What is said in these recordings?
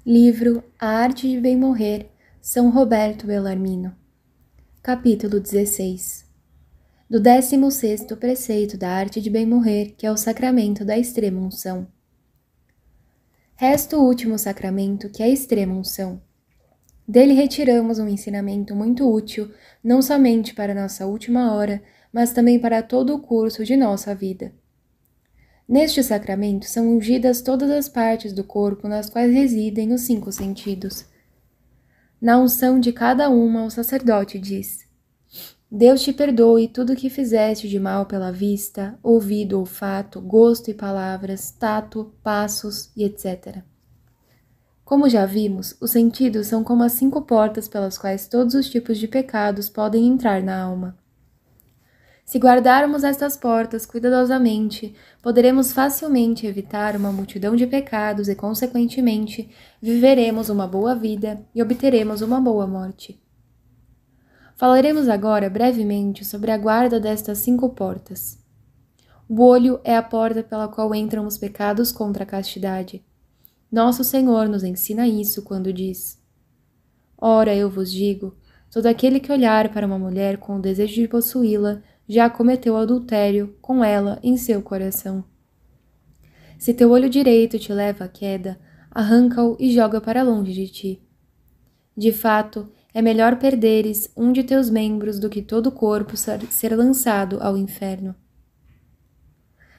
Livro A Arte de Bem Morrer, São Roberto Bellarmino. Capítulo 16. Do 16º preceito da arte de bem morrer, que é o sacramento da extrema-unção. Resta o último sacramento, que é a extrema-unção. Dele retiramos um ensinamento muito útil, não somente para nossa última hora, mas também para todo o curso de nossa vida. Neste sacramento são ungidas todas as partes do corpo nas quais residem os 5 sentidos. Na unção de cada uma, o sacerdote diz: Deus te perdoe tudo o que fizeste de mal pela vista, ouvido, olfato, gosto e palavras, tato, passos e etc. Como já vimos, os sentidos são como as 5 portas pelas quais todos os tipos de pecados podem entrar na alma. Se guardarmos estas portas cuidadosamente, poderemos facilmente evitar uma multidão de pecados e, consequentemente, viveremos uma boa vida e obteremos uma boa morte. Falaremos agora brevemente sobre a guarda destas 5 portas. O olho é a porta pela qual entram os pecados contra a castidade. Nosso Senhor nos ensina isso quando diz: Ora, eu vos digo, todo aquele que olhar para uma mulher com o desejo de possuí-la, já cometeu adultério com ela em seu coração. Se teu olho direito te leva à queda, arranca-o e joga para longe de ti. De fato, é melhor perderes um de teus membros do que todo o corpo ser lançado ao inferno.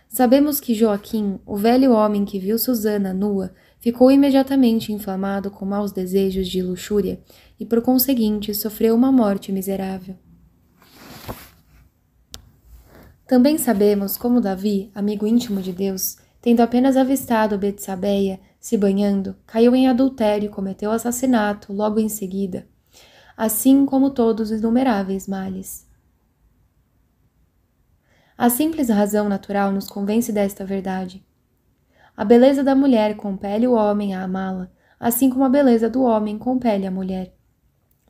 Sabemos que Joaquim, o velho homem que viu Susana nua, ficou imediatamente inflamado com maus desejos de luxúria e, por conseguinte, sofreu uma morte miserável. Também sabemos como Davi, amigo íntimo de Deus, tendo apenas avistado Betsabeia se banhando, caiu em adultério e cometeu assassinato logo em seguida, assim como todos os inumeráveis males. A simples razão natural nos convence desta verdade. A beleza da mulher compele o homem a amá-la, assim como a beleza do homem compele a mulher.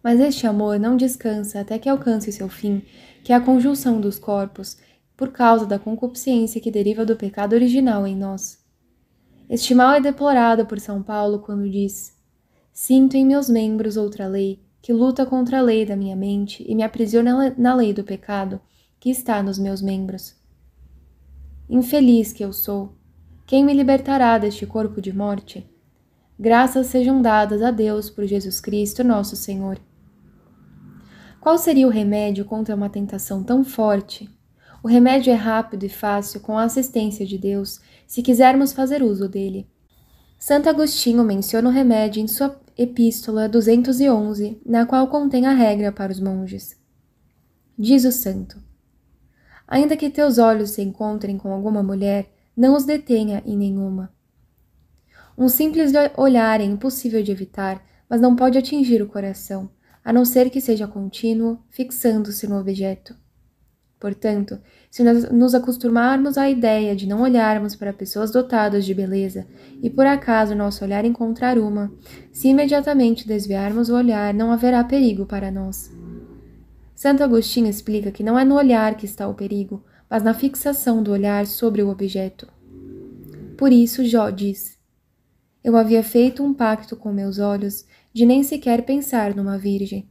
Mas este amor não descansa até que alcance seu fim, que é a conjunção dos corpos, por causa da concupiscência que deriva do pecado original em nós. Este mal é deplorado por São Paulo quando diz: Sinto em meus membros outra lei, que luta contra a lei da minha mente e me aprisiona na lei do pecado, que está nos meus membros. Infeliz que eu sou! Quem me libertará deste corpo de morte? Graças sejam dadas a Deus por Jesus Cristo, nosso Senhor. Qual seria o remédio contra uma tentação tão forte? O remédio é rápido e fácil com a assistência de Deus, se quisermos fazer uso dele. Santo Agostinho menciona o remédio em sua Epístola 211, na qual contém a regra para os monges. Diz o santo: Ainda que teus olhos se encontrem com alguma mulher, não os detenha em nenhuma. Um simples olhar é impossível de evitar, mas não pode atingir o coração, a não ser que seja contínuo, fixando-se no objeto. Portanto, se nos acostumarmos à ideia de não olharmos para pessoas dotadas de beleza e por acaso nosso olhar encontrar uma, se imediatamente desviarmos o olhar, não haverá perigo para nós. Santo Agostinho explica que não é no olhar que está o perigo, mas na fixação do olhar sobre o objeto. Por isso, Jó diz: Eu havia feito um pacto com meus olhos de nem sequer pensar numa virgem.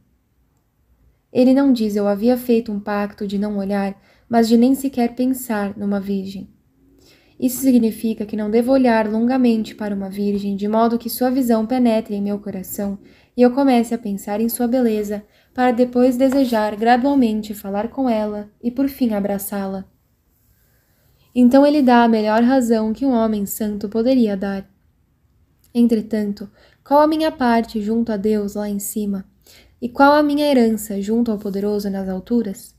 Ele não diz eu havia feito um pacto de não olhar, mas de nem sequer pensar numa virgem. Isso significa que não devo olhar longamente para uma virgem, de modo que sua visão penetre em meu coração e eu comece a pensar em sua beleza, para depois desejar gradualmente falar com ela e por fim abraçá-la. Então ele dá a melhor razão que um homem santo poderia dar. Entretanto, qual a minha parte junto a Deus lá em cima? E qual a minha herança junto ao Poderoso nas alturas?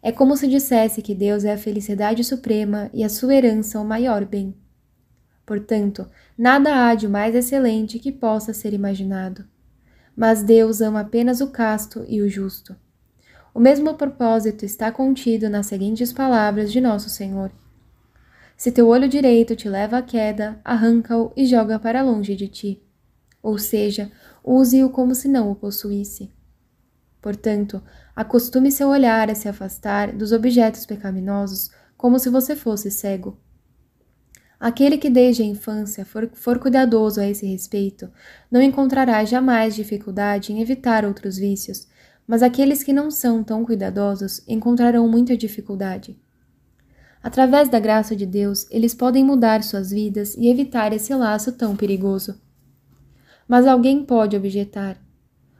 É como se dissesse que Deus é a felicidade suprema e a sua herança o maior bem. Portanto, nada há de mais excelente que possa ser imaginado. Mas Deus ama apenas o casto e o justo. O mesmo propósito está contido nas seguintes palavras de Nosso Senhor: Se teu olho direito te leva à queda, arranca-o e joga para longe de ti. Ou seja, use-o como se não o possuísse. Portanto, acostume seu olhar a se afastar dos objetos pecaminosos como se você fosse cego. Aquele que desde a infância for cuidadoso a esse respeito, não encontrará jamais dificuldade em evitar outros vícios, mas aqueles que não são tão cuidadosos encontrarão muita dificuldade. Através da graça de Deus, eles podem mudar suas vidas e evitar esse laço tão perigoso. Mas alguém pode objetar: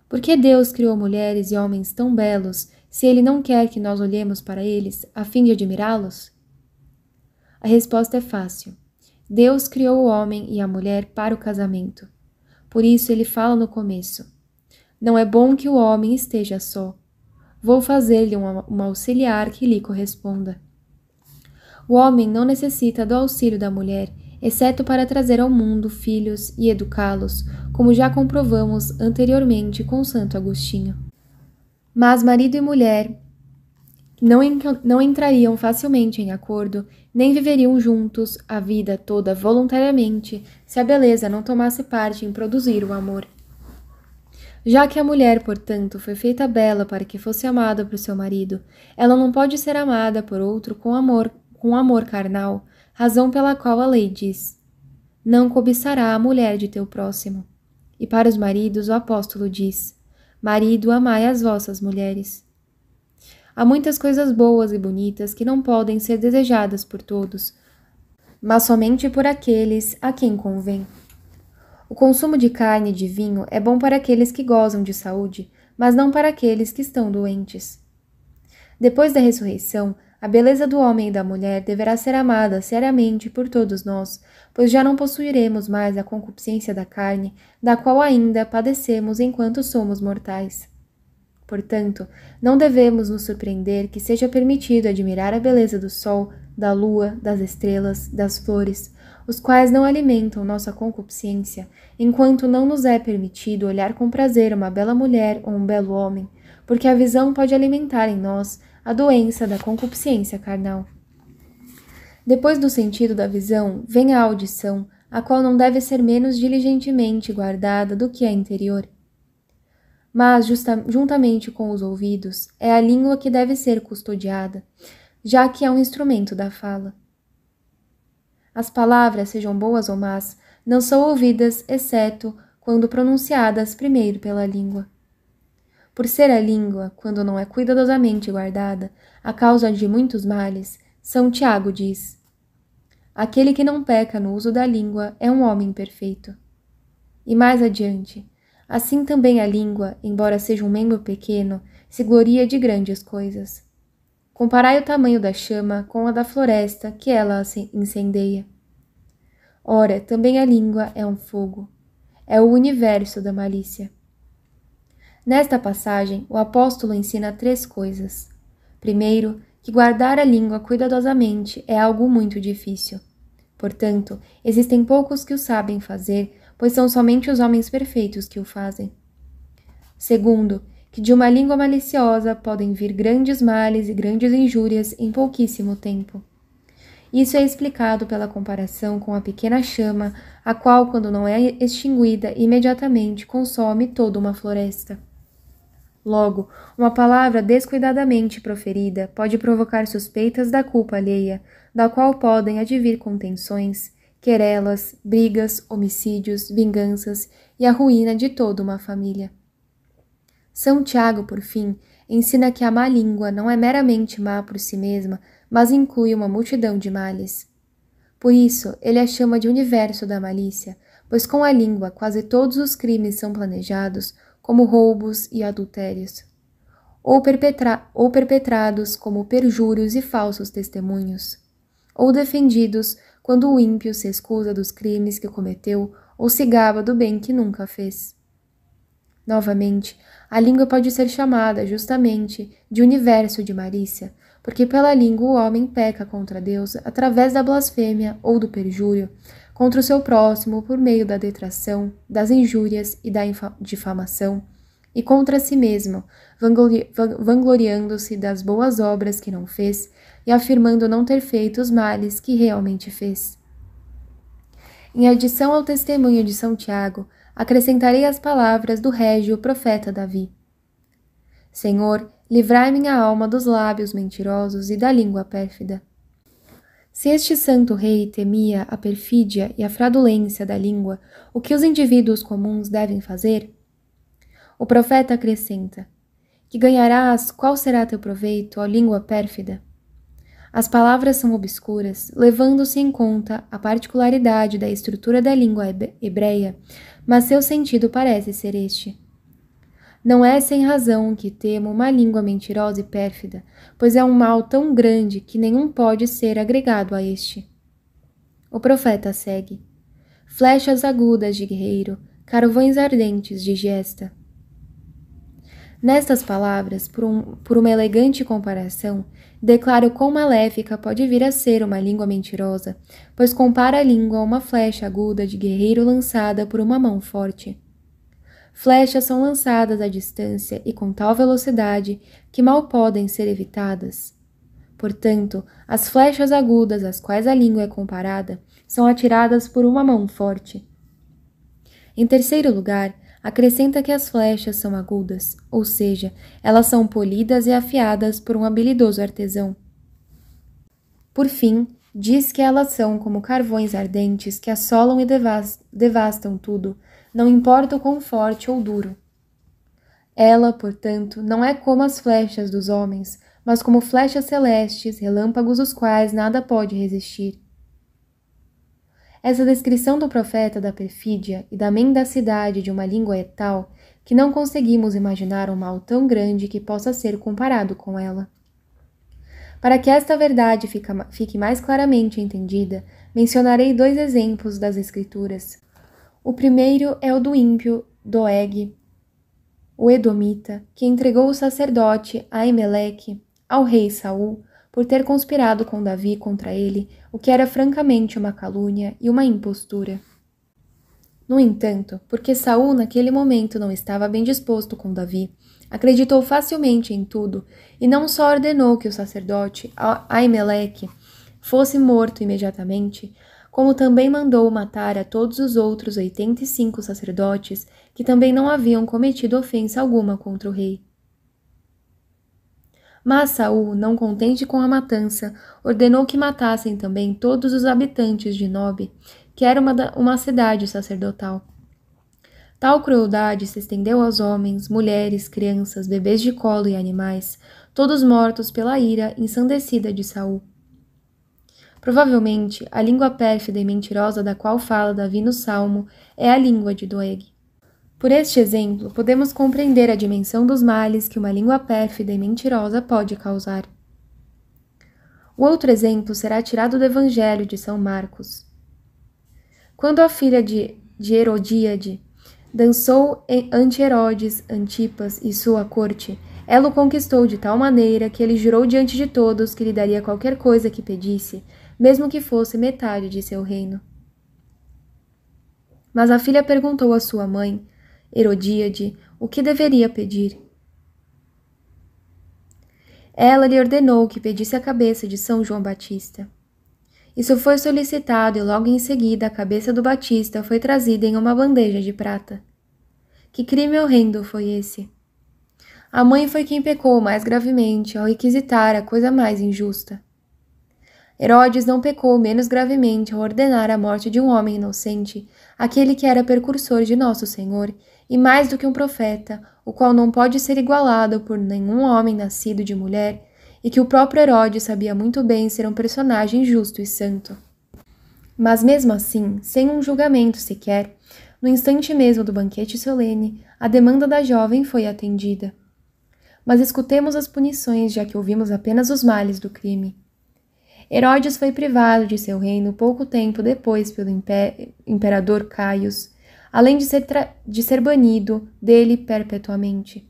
por que Deus criou mulheres e homens tão belos se Ele não quer que nós olhemos para eles a fim de admirá-los? A resposta é fácil. Deus criou o homem e a mulher para o casamento. Por isso ele fala no começo: não é bom que o homem esteja só. Vou fazer-lhe uma auxiliar que lhe corresponda. O homem não necessita do auxílio da mulher, exceto para trazer ao mundo filhos e educá-los, como já comprovamos anteriormente com Santo Agostinho. Mas marido e mulher não entrariam facilmente em acordo, nem viveriam juntos a vida toda voluntariamente, se a beleza não tomasse parte em produzir o amor. Já que a mulher, portanto, foi feita bela para que fosse amada por seu marido, ela não pode ser amada por outro com amor carnal, razão pela qual a lei diz: não cobiçará a mulher de teu próximo. E para os maridos o apóstolo diz: marido, amai as vossas mulheres. Há muitas coisas boas e bonitas que não podem ser desejadas por todos, mas somente por aqueles a quem convém. O consumo de carne e de vinho é bom para aqueles que gozam de saúde, mas não para aqueles que estão doentes. Depois da ressurreição, a beleza do homem e da mulher deverá ser amada seriamente por todos nós, pois já não possuiremos mais a concupiscência da carne, da qual ainda padecemos enquanto somos mortais. Portanto, não devemos nos surpreender que seja permitido admirar a beleza do sol, da lua, das estrelas, das flores, os quais não alimentam nossa concupiscência, enquanto não nos é permitido olhar com prazer uma bela mulher ou um belo homem, porque a visão pode alimentar em nós a doença da concupiscência carnal. Depois do sentido da visão, vem a audição, a qual não deve ser menos diligentemente guardada do que a interior. Mas, juntamente com os ouvidos, é a língua que deve ser custodiada, já que é um instrumento da fala. As palavras, sejam boas ou más, não são ouvidas, exceto quando pronunciadas primeiro pela língua. Por ser a língua, quando não é cuidadosamente guardada, a causa de muitos males, São Tiago diz: aquele que não peca no uso da língua é um homem perfeito. E mais adiante: assim também a língua, embora seja um membro pequeno, se gloria de grandes coisas. Comparai o tamanho da chama com a da floresta que ela incendeia. Ora, também a língua é um fogo. É o universo da malícia. Nesta passagem, o apóstolo ensina 3 coisas. Primeiro, que guardar a língua cuidadosamente é algo muito difícil. Portanto, existem poucos que o sabem fazer, pois são somente os homens perfeitos que o fazem. Segundo, que de uma língua maliciosa podem vir grandes males e grandes injúrias em pouquíssimo tempo. Isso é explicado pela comparação com a pequena chama, a qual, quando não é extinguida, imediatamente consome toda uma floresta. Logo, uma palavra descuidadamente proferida pode provocar suspeitas da culpa alheia, da qual podem advir contenções, querelas, brigas, homicídios, vinganças e a ruína de toda uma família. São Tiago, por fim, ensina que a má língua não é meramente má por si mesma, mas inclui uma multidão de males. Por isso, ele a chama de universo da malícia, pois com a língua quase todos os crimes são planejados, como roubos e adultérios, ou perpetrados como perjúrios e falsos testemunhos, ou defendidos quando o ímpio se excusa dos crimes que cometeu ou se gaba do bem que nunca fez. Novamente, a língua pode ser chamada, justamente, de universo de malícia, porque pela língua o homem peca contra Deus através da blasfêmia ou do perjúrio, contra o seu próximo por meio da detração, das injúrias e da difamação, e contra si mesmo, vangloriando-se das boas obras que não fez e afirmando não ter feito os males que realmente fez. Em adição ao testemunho de São Tiago, acrescentarei as palavras do régio profeta Davi: Senhor, livrai minha alma dos lábios mentirosos e da língua pérfida. Se este santo rei temia a perfídia e a fraudulência da língua, o que os indivíduos comuns devem fazer? O profeta acrescenta: que ganharás, qual será teu proveito, ó língua pérfida? As palavras são obscuras, levando-se em conta a particularidade da estrutura da língua hebreia, mas seu sentido parece ser este. Não é sem razão que temo uma língua mentirosa e pérfida, pois é um mal tão grande que nenhum pode ser agregado a este. O profeta segue: flechas agudas de guerreiro, carvões ardentes de gesta. Nestas palavras, por uma elegante comparação, declaro quão maléfica pode vir a ser uma língua mentirosa, pois compara a língua a uma flecha aguda de guerreiro lançada por uma mão forte. Flechas são lançadas à distância e com tal velocidade que mal podem ser evitadas. Portanto, as flechas agudas às quais a língua é comparada são atiradas por uma mão forte. Em terceiro lugar, acrescenta que as flechas são agudas, ou seja, elas são polidas e afiadas por um habilidoso artesão. Por fim, diz que elas são como carvões ardentes que assolam e devastam tudo, não importa o quão forte ou duro. Ela, portanto, não é como as flechas dos homens, mas como flechas celestes, relâmpagos os quais nada pode resistir. Essa descrição do profeta da perfídia e da mendacidade de uma língua é tal que não conseguimos imaginar um mal tão grande que possa ser comparado com ela. Para que esta verdade fique mais claramente entendida, mencionarei 2 exemplos das Escrituras. O primeiro é o do ímpio Doeg, o edomita, que entregou o sacerdote Aimeleque ao rei Saul por ter conspirado com Davi contra ele, o que era francamente uma calúnia e uma impostura. No entanto, porque Saul naquele momento não estava bem disposto com Davi, acreditou facilmente em tudo e não só ordenou que o sacerdote Aimeleque fosse morto imediatamente, como também mandou matar a todos os outros 85 sacerdotes que também não haviam cometido ofensa alguma contra o rei. Mas Saul, não contente com a matança, ordenou que matassem também todos os habitantes de Nobe, que era uma cidade sacerdotal. Tal crueldade se estendeu aos homens, mulheres, crianças, bebês de colo e animais, todos mortos pela ira ensandecida de Saul. Provavelmente, a língua pérfida e mentirosa da qual fala Davi no Salmo é a língua de Doeg. Por este exemplo, podemos compreender a dimensão dos males que uma língua pérfida e mentirosa pode causar. O outro exemplo será tirado do Evangelho de São Marcos. Quando a filha de Herodíade dançou ante Herodes, Antipas e sua corte, ela o conquistou de tal maneira que ele jurou diante de todos que lhe daria qualquer coisa que pedisse, mesmo que fosse metade de seu reino. Mas a filha perguntou à sua mãe, Herodíade, o que deveria pedir. Ela lhe ordenou que pedisse a cabeça de São João Batista. Isso foi solicitado e logo em seguida a cabeça do Batista foi trazida em uma bandeja de prata. Que crime horrendo foi esse? A mãe foi quem pecou mais gravemente ao requisitar a coisa mais injusta. Herodes não pecou menos gravemente ao ordenar a morte de um homem inocente, aquele que era precursor de Nosso Senhor, e mais do que um profeta, o qual não pode ser igualado por nenhum homem nascido de mulher, e que o próprio Herodes sabia muito bem ser um personagem justo e santo. Mas mesmo assim, sem um julgamento sequer, no instante mesmo do banquete solene, a demanda da jovem foi atendida. Mas escutemos as punições, já que ouvimos apenas os males do crime. Herodes foi privado de seu reino pouco tempo depois pelo imperador Caius, além de ser banido dele perpetuamente.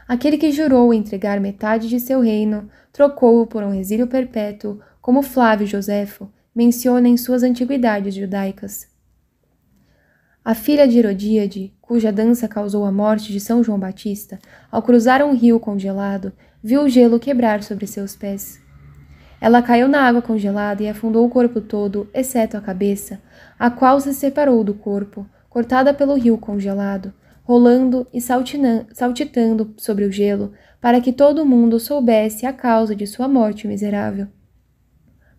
Aquele que jurou entregar metade de seu reino, trocou-o por um exílio perpétuo, como Flávio Joséfo menciona em suas antiguidades judaicas. A filha de Herodíade, cuja dança causou a morte de São João Batista, ao cruzar um rio congelado, viu o gelo quebrar sobre seus pés. Ela caiu na água congelada e afundou o corpo todo, exceto a cabeça, a qual se separou do corpo, cortada pelo rio congelado, rolando e saltitando sobre o gelo, para que todo mundo soubesse a causa de sua morte miserável.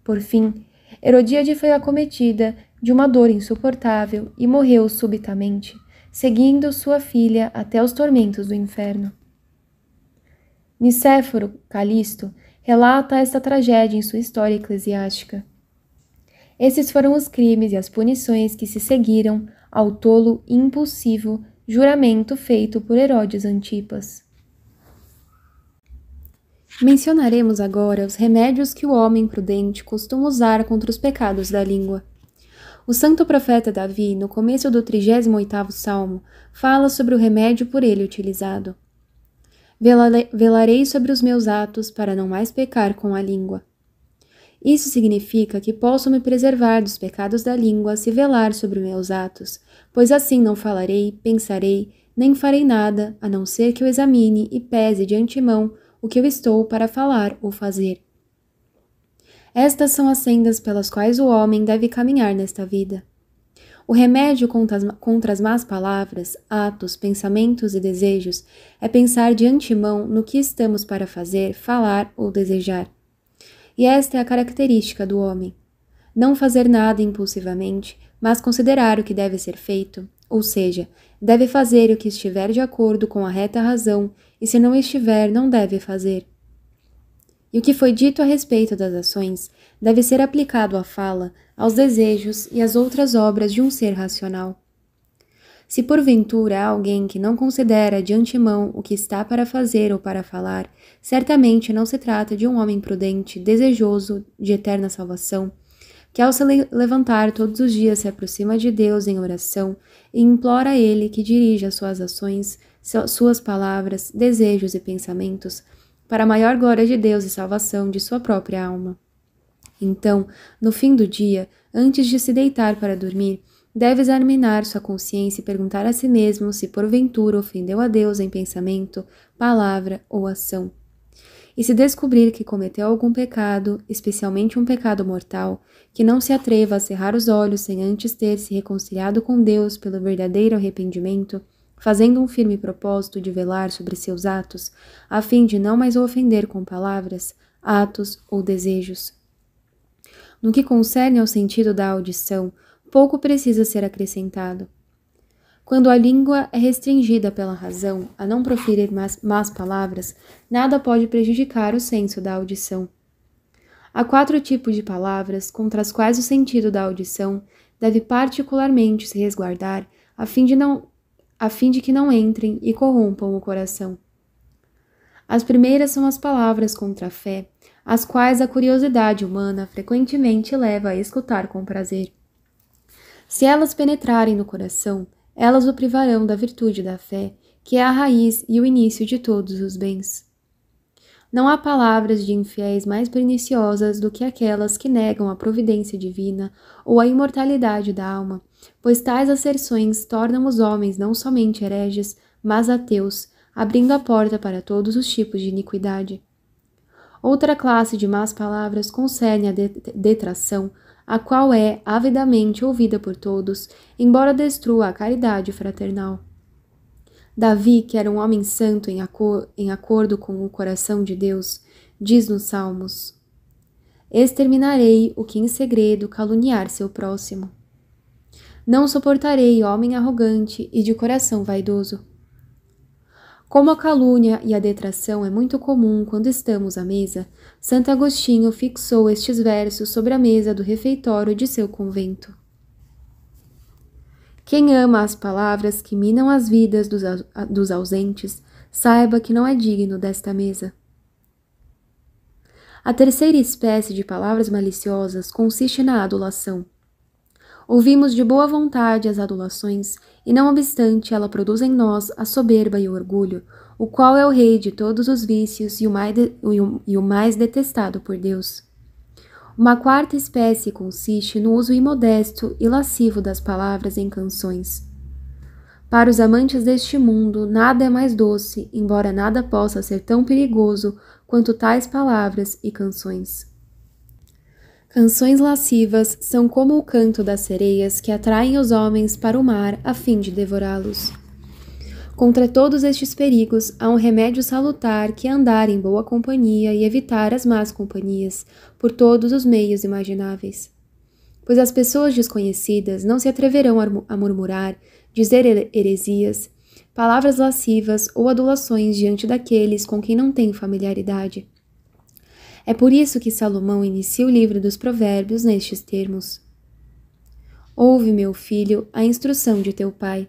Por fim, Herodíade foi acometida de uma dor insuportável e morreu subitamente, seguindo sua filha até os tormentos do inferno. Nicéforo Calisto relata esta tragédia em sua história eclesiástica. Esses foram os crimes e as punições que se seguiram ao tolo e impulsivo juramento feito por Herodes Antipas. Mencionaremos agora os remédios que o homem prudente costuma usar contra os pecados da língua. O santo profeta Davi, no começo do 38º Salmo, fala sobre o remédio por ele utilizado. Velarei sobre os meus atos para não mais pecar com a língua. Isso significa que posso me preservar dos pecados da língua se velar sobre meus atos, pois assim não falarei, pensarei, nem farei nada, a não ser que eu examine e pese de antemão o que eu estou para falar ou fazer. Estas são as sendas pelas quais o homem deve caminhar nesta vida. O remédio contra as más palavras, atos, pensamentos e desejos é pensar de antemão no que estamos para fazer, falar ou desejar. E esta é a característica do homem. Não fazer nada impulsivamente, mas considerar o que deve ser feito, ou seja, deve fazer o que estiver de acordo com a reta razão, e se não estiver, não deve fazer. E o que foi dito a respeito das ações deve ser aplicado à fala, aos desejos e às outras obras de um ser racional. Se porventura há alguém que não considera de antemão o que está para fazer ou para falar, certamente não se trata de um homem prudente, desejoso de eterna salvação, que ao se levantar todos os dias se aproxima de Deus em oração e implora a Ele que dirija suas ações, suas palavras, desejos e pensamentos para a maior glória de Deus e salvação de sua própria alma. Então, no fim do dia, antes de se deitar para dormir, deve examinar sua consciência e perguntar a si mesmo se porventura ofendeu a Deus em pensamento, palavra ou ação. E se descobrir que cometeu algum pecado, especialmente um pecado mortal, que não se atreva a cerrar os olhos sem antes ter se reconciliado com Deus pelo verdadeiro arrependimento, fazendo um firme propósito de velar sobre seus atos, a fim de não mais o ofender com palavras, atos ou desejos. No que concerne ao sentido da audição, pouco precisa ser acrescentado. Quando a língua é restringida pela razão a não proferir más palavras, nada pode prejudicar o senso da audição. Há 4 tipos de palavras contra as quais o sentido da audição deve particularmente se resguardar a fim de que não entrem e corrompam o coração. As primeiras são as palavras contra a fé, as quais a curiosidade humana frequentemente leva a escutar com prazer. Se elas penetrarem no coração, elas o privarão da virtude da fé, que é a raiz e o início de todos os bens. Não há palavras de infiéis mais perniciosas do que aquelas que negam a providência divina ou a imortalidade da alma, pois tais asserções tornam os homens não somente hereges, mas ateus, abrindo a porta para todos os tipos de iniquidade. Outra classe de más palavras concerne a detração, a qual é avidamente ouvida por todos, embora destrua a caridade fraternal. Davi, que era um homem santo em acordo com o coração de Deus, diz nos Salmos: exterminarei o que em segredo caluniar seu próximo. Não suportarei homem arrogante e de coração vaidoso. Como a calúnia e a detração é muito comum quando estamos à mesa, Santo Agostinho fixou estes versos sobre a mesa do refeitório de seu convento. Quem ama as palavras que minam as vidas dos ausentes, saiba que não é digno desta mesa. A terceira espécie de palavras maliciosas consiste na adulação. Ouvimos de boa vontade as adulações, e não obstante ela produz em nós a soberba e o orgulho, o qual é o rei de todos os vícios e o mais detestado por Deus. Uma quarta espécie consiste no uso imodesto e lascivo das palavras em canções. Para os amantes deste mundo, nada é mais doce, embora nada possa ser tão perigoso quanto tais palavras e canções. Canções lascivas são como o canto das sereias que atraem os homens para o mar a fim de devorá-los. Contra todos estes perigos, há um remédio salutar que é andar em boa companhia e evitar as más companhias, por todos os meios imagináveis. Pois as pessoas desconhecidas não se atreverão a murmurar, dizer heresias, palavras lascivas ou adulações diante daqueles com quem não têm familiaridade. É por isso que Salomão inicia o livro dos Provérbios nestes termos: Ouve, meu filho, a instrução de teu pai.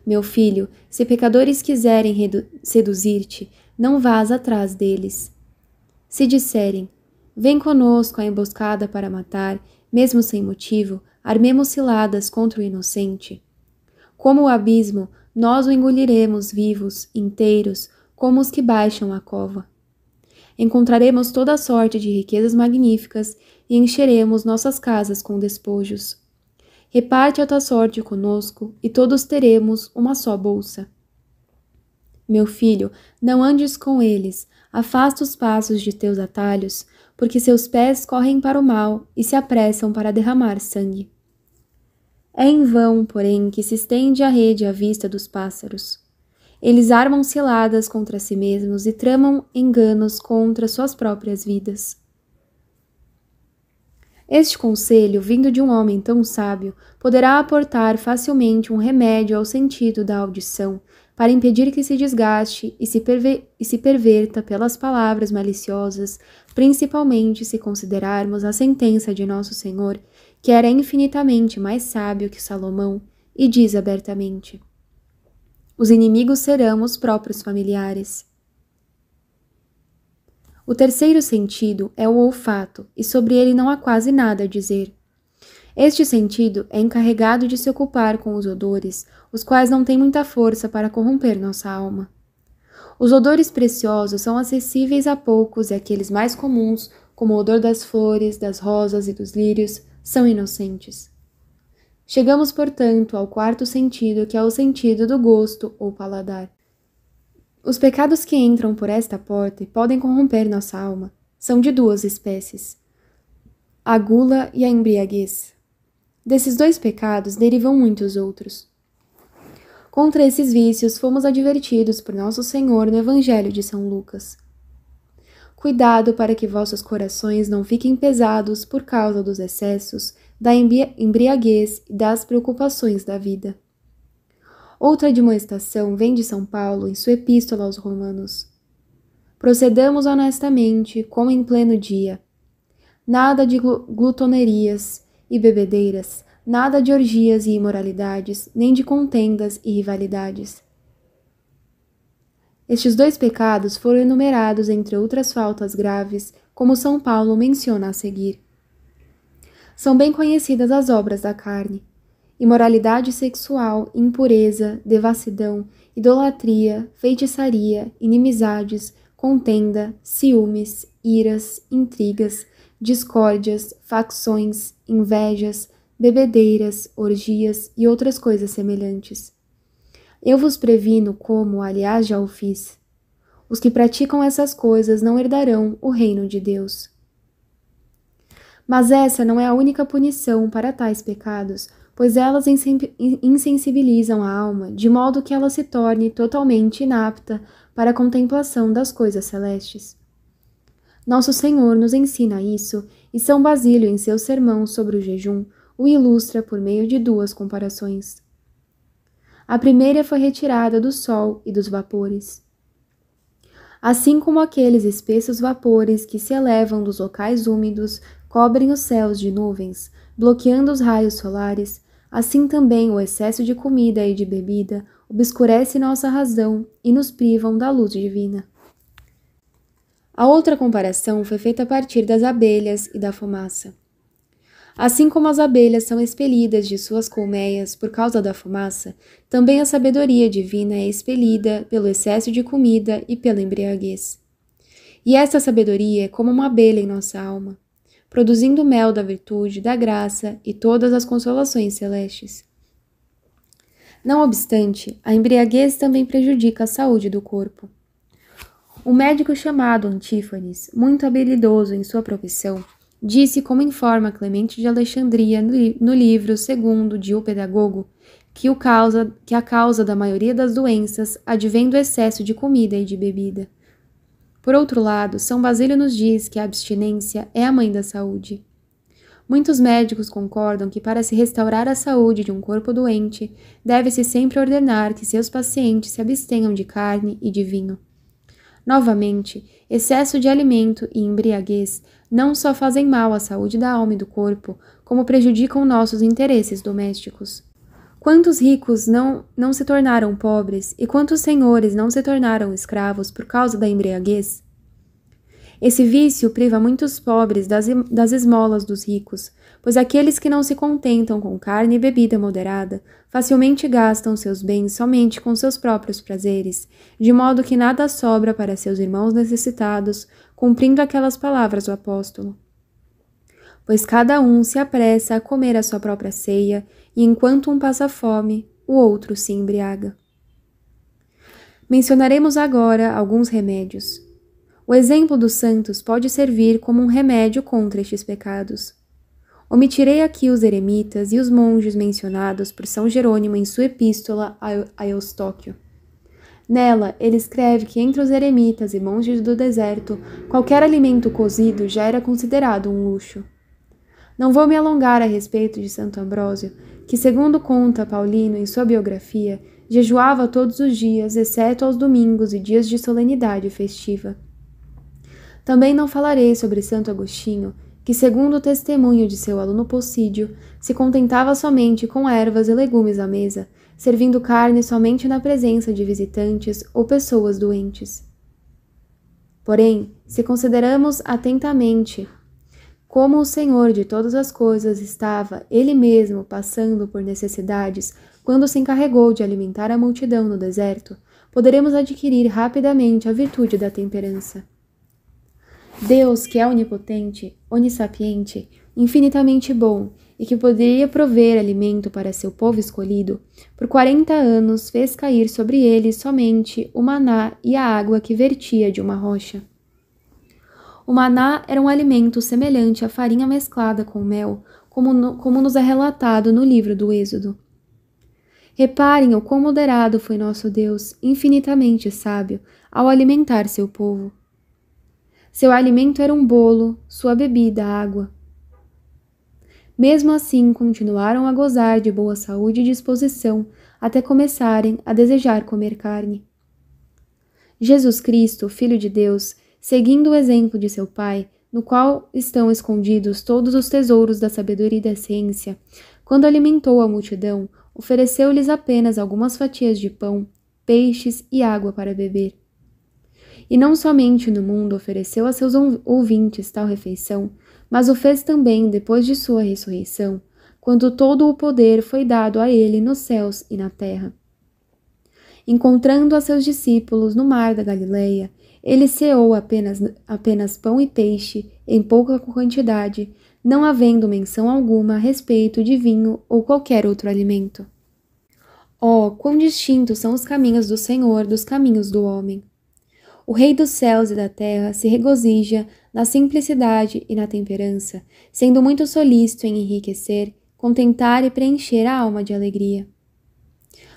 Meu filho, se pecadores quiserem seduzir-te, não vás atrás deles. Se disserem, vem conosco à emboscada para matar, mesmo sem motivo, armemos ciladas contra o inocente. Como o abismo, nós o engoliremos vivos, inteiros, como os que baixam a cova. Encontraremos toda sorte de riquezas magníficas e encheremos nossas casas com despojos. Reparte a tua sorte conosco e todos teremos uma só bolsa. Meu filho, não andes com eles, afasta os passos de teus atalhos, porque seus pés correm para o mal e se apressam para derramar sangue. É em vão, porém, que se estende a rede à vista dos pássaros. Eles armam ciladas contra si mesmos e tramam enganos contra suas próprias vidas. Este conselho, vindo de um homem tão sábio, poderá aportar facilmente um remédio ao sentido da audição, para impedir que se desgaste e se perverta pelas palavras maliciosas, principalmente se considerarmos a sentença de nosso Senhor, que era infinitamente mais sábio que Salomão, e diz abertamente: os inimigos serão os próprios familiares. O terceiro sentido é o olfato, e sobre ele não há quase nada a dizer. Este sentido é encarregado de se ocupar com os odores, os quais não têm muita força para corromper nossa alma. Os odores preciosos são acessíveis a poucos e aqueles mais comuns, como o odor das flores, das rosas e dos lírios, são inocentes. Chegamos, portanto, ao quarto sentido, que é o sentido do gosto ou paladar. Os pecados que entram por esta porta e podem corromper nossa alma são de duas espécies: a gula e a embriaguez. Desses dois pecados derivam muitos outros. Contra esses vícios fomos advertidos por nosso Senhor no Evangelho de São Lucas. Cuidado para que vossos corações não fiquem pesados por causa dos excessos, da embriaguez e das preocupações da vida. Outra admoestação vem de São Paulo em sua epístola aos Romanos. Procedamos honestamente, como em pleno dia. Nada de glutonerias e bebedeiras, nada de orgias e imoralidades, nem de contendas e rivalidades. Estes dois pecados foram enumerados entre outras faltas graves, como São Paulo menciona a seguir. São bem conhecidas as obras da carne: imoralidade sexual, impureza, devassidão, idolatria, feitiçaria, inimizades, contenda, ciúmes, iras, intrigas, discórdias, facções, invejas, bebedeiras, orgias e outras coisas semelhantes. Eu vos previno como, aliás, já o fiz. Os que praticam essas coisas não herdarão o reino de Deus. Mas essa não é a única punição para tais pecados, pois elas insensibilizam a alma, de modo que ela se torne totalmente inapta para a contemplação das coisas celestes. Nosso Senhor nos ensina isso, e São Basílio, em seu sermão sobre o jejum, o ilustra por meio de duas comparações. A primeira foi retirada do sol e dos vapores. Assim como aqueles espessos vapores que se elevam dos locais úmidos cobrem os céus de nuvens, bloqueando os raios solares, assim também o excesso de comida e de bebida obscurece nossa razão e nos privam da luz divina. A outra comparação foi feita a partir das abelhas e da fumaça. Assim como as abelhas são expelidas de suas colmeias por causa da fumaça, também a sabedoria divina é expelida pelo excesso de comida e pela embriaguez. E essa sabedoria é como uma abelha em nossa alma, produzindo o mel da virtude, da graça e todas as consolações celestes. Não obstante, a embriaguez também prejudica a saúde do corpo. Um médico chamado Antífanes, muito habilidoso em sua profissão, disse, como informa Clemente de Alexandria no livro 2º de O Pedagogo, que a causa da maioria das doenças advém do excesso de comida e de bebida. Por outro lado, São Basílio nos diz que a abstinência é a mãe da saúde. Muitos médicos concordam que para se restaurar a saúde de um corpo doente, deve-se sempre ordenar que seus pacientes se abstenham de carne e de vinho. Novamente, excesso de alimento e embriaguez não só fazem mal à saúde da alma e do corpo, como prejudicam nossos interesses domésticos. Quantos ricos não se tornaram pobres e quantos senhores não se tornaram escravos por causa da embriaguez? Esse vício priva muitos pobres das esmolas dos ricos, pois aqueles que não se contentam com carne e bebida moderada facilmente gastam seus bens somente com seus próprios prazeres, de modo que nada sobra para seus irmãos necessitados, cumprindo aquelas palavras do apóstolo. Pois cada um se apressa a comer a sua própria ceia, e enquanto um passa fome, o outro se embriaga. Mencionaremos agora alguns remédios. O exemplo dos santos pode servir como um remédio contra estes pecados. Omitirei aqui os eremitas e os monges mencionados por São Jerônimo em sua epístola a Eustóquio. Nela, ele escreve que entre os eremitas e monges do deserto, qualquer alimento cozido já era considerado um luxo. Não vou me alongar a respeito de Santo Ambrósio, que, segundo conta Paulino em sua biografia, jejuava todos os dias, exceto aos domingos e dias de solenidade festiva. Também não falarei sobre Santo Agostinho, que, segundo o testemunho de seu aluno Possídio, se contentava somente com ervas e legumes à mesa, servindo carne somente na presença de visitantes ou pessoas doentes. Porém, se consideramos atentamente como o Senhor de todas as coisas estava, ele mesmo, passando por necessidades, quando se encarregou de alimentar a multidão no deserto, poderemos adquirir rapidamente a virtude da temperança. Deus, que é onipotente, onissapiente, infinitamente bom e que poderia prover alimento para seu povo escolhido, por 40 anos fez cair sobre eles somente o maná e a água que vertia de uma rocha. O maná era um alimento semelhante à farinha mesclada com mel, como nos é relatado no livro do Êxodo. Reparem o quão moderado foi nosso Deus, infinitamente sábio, ao alimentar seu povo. Seu alimento era um bolo, sua bebida, água. Mesmo assim, continuaram a gozar de boa saúde e disposição, até começarem a desejar comer carne. Jesus Cristo, Filho de Deus, seguindo o exemplo de seu Pai, no qual estão escondidos todos os tesouros da sabedoria e da ciência, quando alimentou a multidão, ofereceu-lhes apenas algumas fatias de pão, peixes e água para beber. E não somente no mundo ofereceu a seus ouvintes tal refeição, mas o fez também depois de sua ressurreição, quando todo o poder foi dado a ele nos céus e na terra. Encontrando a seus discípulos no mar da Galileia, ele ceou apenas pão e peixe, em pouca quantidade, não havendo menção alguma a respeito de vinho ou qualquer outro alimento. Oh, quão distintos são os caminhos do Senhor dos caminhos do homem! O Rei dos céus e da terra se regozija na simplicidade e na temperança, sendo muito solícito em enriquecer, contentar e preencher a alma de alegria.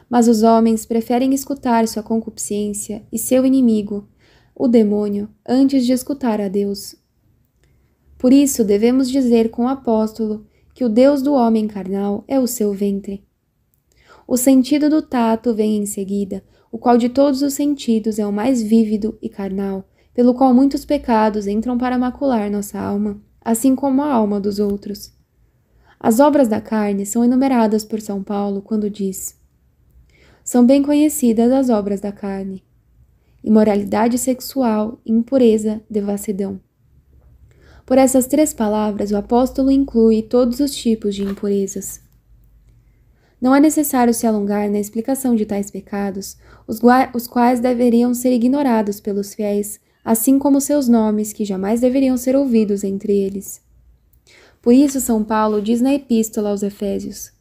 Mas os homens preferem escutar sua concupiscência e seu inimigo, o demônio, antes de escutar a Deus. Por isso devemos dizer com o apóstolo que o Deus do homem carnal é o seu ventre. O sentido do tato vem em seguida, o qual de todos os sentidos é o mais vívido e carnal, pelo qual muitos pecados entram para macular nossa alma, assim como a alma dos outros. As obras da carne são enumeradas por São Paulo quando diz: são bem conhecidas as obras da carne: imoralidade sexual, impureza, devassidão. Por essas 3 palavras, o apóstolo inclui todos os tipos de impurezas. Não é necessário se alongar na explicação de tais pecados, os quais deveriam ser ignorados pelos fiéis, assim como seus nomes, que jamais deveriam ser ouvidos entre eles. Por isso, São Paulo diz na Epístola aos Efésios: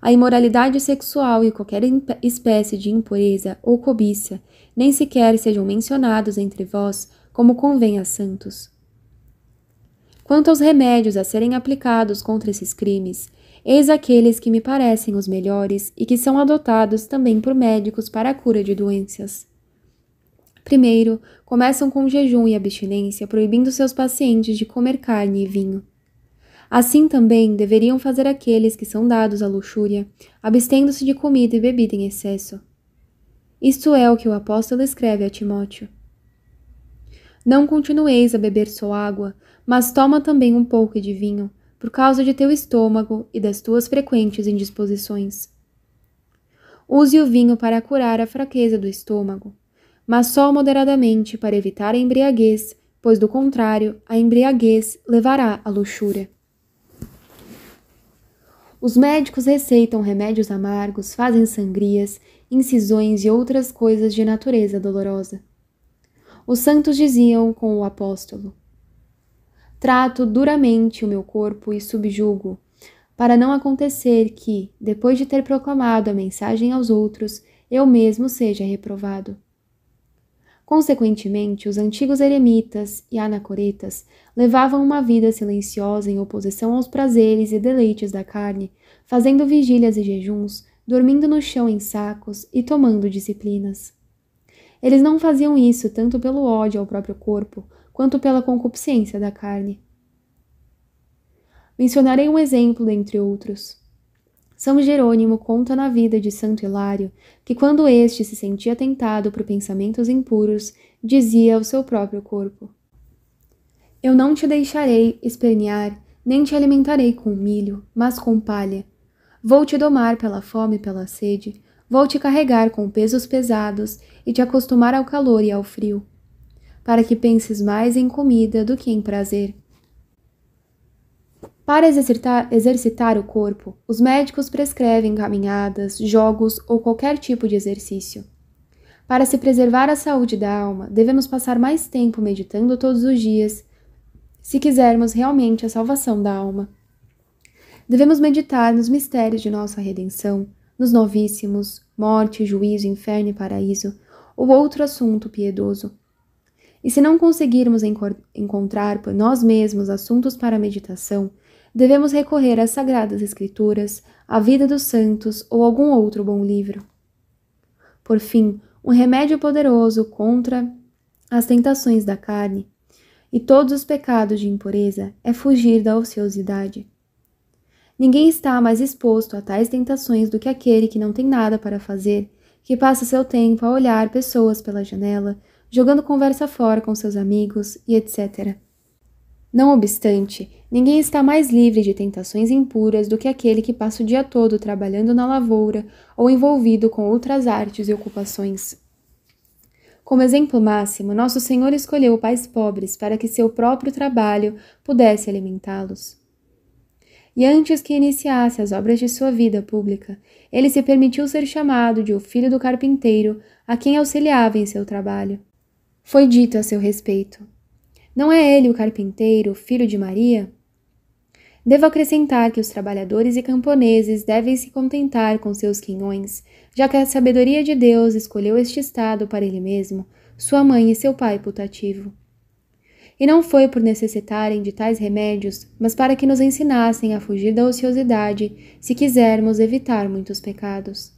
a imoralidade sexual e qualquer espécie de impureza ou cobiça nem sequer sejam mencionados entre vós, como convém a santos. Quanto aos remédios a serem aplicados contra esses crimes, Eis aqueles que me parecem os melhores e que são adotados também por médicos para a cura de doenças. Primeiro, começam com jejum e abstinência, proibindo seus pacientes de comer carne e vinho. Assim também deveriam fazer aqueles que são dados à luxúria, abstendo-se de comida e bebida em excesso. Isto é o que o apóstolo escreve a Timóteo. Não continueis a beber só água, mas toma também um pouco de vinho, por causa de teu estômago e das tuas frequentes indisposições. Use o vinho para curar a fraqueza do estômago, mas só moderadamente para evitar a embriaguez, pois do contrário, a embriaguez levará à luxúria. Os médicos receitam remédios amargos, fazem sangrias, incisões e outras coisas de natureza dolorosa. Os santos diziam com o apóstolo: trato duramente o meu corpo e subjugo, para não acontecer que, depois de ter proclamado a mensagem aos outros, eu mesmo seja reprovado. Consequentemente, os antigos eremitas e anacoretas levavam uma vida silenciosa em oposição aos prazeres e deleites da carne, fazendo vigílias e jejuns, dormindo no chão em sacos e tomando disciplinas. Eles não faziam isso tanto pelo ódio ao próprio corpo, quanto pela concupiscência da carne. Mencionarei um exemplo dentre outros. São Jerônimo conta na vida de Santo Hilário que, quando este se sentia tentado por pensamentos impuros, dizia ao seu próprio corpo: eu não te deixarei espernear, nem te alimentarei com milho, mas com palha. Vou te domar pela fome e pela sede, vou te carregar com pesos pesados e te acostumar ao calor e ao frio, para que penses mais em comida do que em prazer. Para exercitar o corpo, os médicos prescrevem caminhadas, jogos ou qualquer tipo de exercício. Para se preservar a saúde da alma, devemos passar mais tempo meditando todos os dias, se quisermos realmente a salvação da alma. Devemos meditar nos mistérios de nossa redenção, nos novíssimos, morte, juízo, inferno e paraíso, ou outro assunto piedoso. E se não conseguirmos encontrar por nós mesmos assuntos para a meditação, devemos recorrer às Sagradas Escrituras, à vida dos santos ou algum outro bom livro. Por fim, um remédio poderoso contra as tentações da carne e todos os pecados de impureza é fugir da ociosidade. Ninguém está mais exposto a tais tentações do que aquele que não tem nada para fazer, que passa seu tempo a olhar pessoas pela janela, jogando conversa fora com seus amigos e etc. Não obstante, ninguém está mais livre de tentações impuras do que aquele que passa o dia todo trabalhando na lavoura ou envolvido com outras artes e ocupações. Como exemplo máximo, Nosso Senhor escolheu pais pobres para que seu próprio trabalho pudesse alimentá-los. E antes que iniciasse as obras de sua vida pública, ele se permitiu ser chamado de o filho do carpinteiro a quem auxiliava em seu trabalho. Foi dito a seu respeito: não é ele o carpinteiro, filho de Maria? Devo acrescentar que os trabalhadores e camponeses devem se contentar com seus quinhões, já que a sabedoria de Deus escolheu este estado para ele mesmo, sua mãe e seu pai putativo. E não foi por necessitarem de tais remédios, mas para que nos ensinassem a fugir da ociosidade, se quisermos evitar muitos pecados.